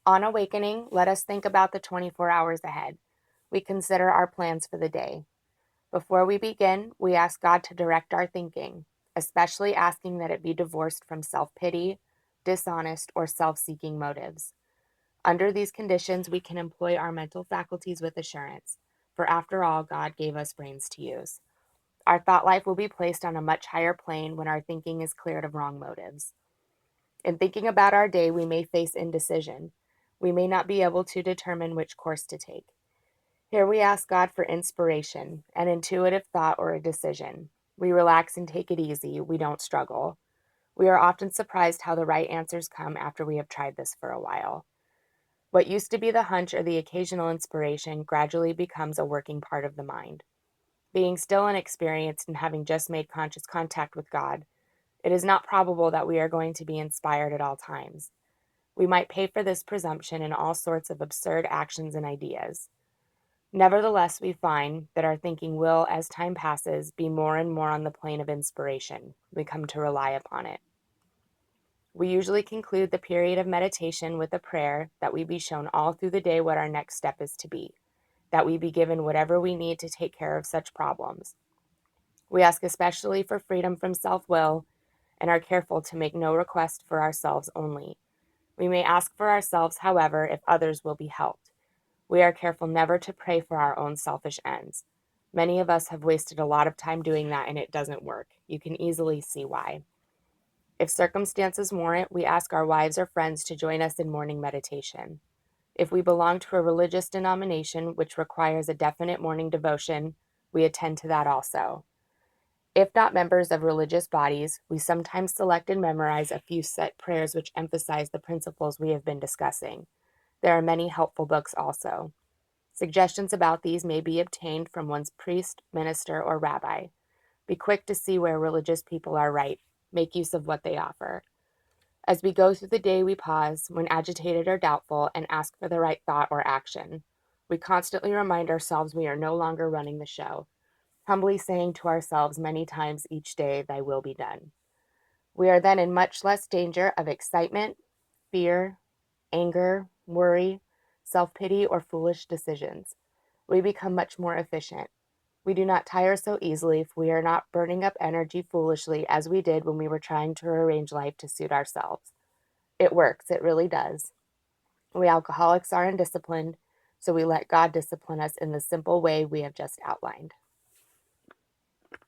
On awakening, let us think about the 24 hours ahead. We consider our plans for the day. Before we begin, we ask God to direct our thinking, especially asking that it be divorced from self-pity, dishonest, or self-seeking motives. Under these conditions, we can employ our mental faculties with assurance, for after all, God gave us brains to use. Our thought life will be placed on a much higher plane when our thinking is cleared of wrong motives. In thinking about our day, we may face indecision. We may not be able to determine which course to take. Here we ask God for inspiration, an intuitive thought, or a decision. We relax and take it easy. We don't struggle. We are often surprised how the right answers come after we have tried this for a while. What used to be the hunch or the occasional inspiration gradually becomes a working part of the mind. Being still inexperienced and having just made conscious contact with God, it is not probable that we are going to be inspired at all times. We might pay for this presumption in all sorts of absurd actions and ideas. Nevertheless, we find that our thinking will, as time passes, be more and more on the plane of inspiration. We come to rely upon it. We usually conclude the period of meditation with a prayer that we be shown all through the day what our next step is to be, that we be given whatever we need to take care of such problems. We ask especially for freedom from self-will and are careful to make no request for ourselves only. We may ask for ourselves, however, if others will be helped. We are careful never to pray for our own selfish ends. Many of us have wasted a lot of time doing that and it doesn't work. You can easily see why. If circumstances warrant, we ask our wives or friends to join us in morning meditation. If we belong to a religious denomination which requires a definite morning devotion, we attend to that also. If not members of religious bodies, we sometimes select and memorize a few set prayers which emphasize the principles we have been discussing. There are many helpful books also. Suggestions about these may be obtained from one's priest, minister, or rabbi. Be quick to see where religious people are right. Make use of what they offer. As we go through the day, we pause, when agitated or doubtful, and ask for the right thought or action. We constantly remind ourselves we are no longer running the show, humbly saying to ourselves many times each day, "Thy will be done." We are then in much less danger of excitement, fear, anger, worry, self-pity, or foolish decisions. We become much more efficient. We do not tire so easily if we are not burning up energy foolishly as we did when we were trying to arrange life to suit ourselves. It works, it really does. We alcoholics are undisciplined, so we let God discipline us in the simple way we have just outlined.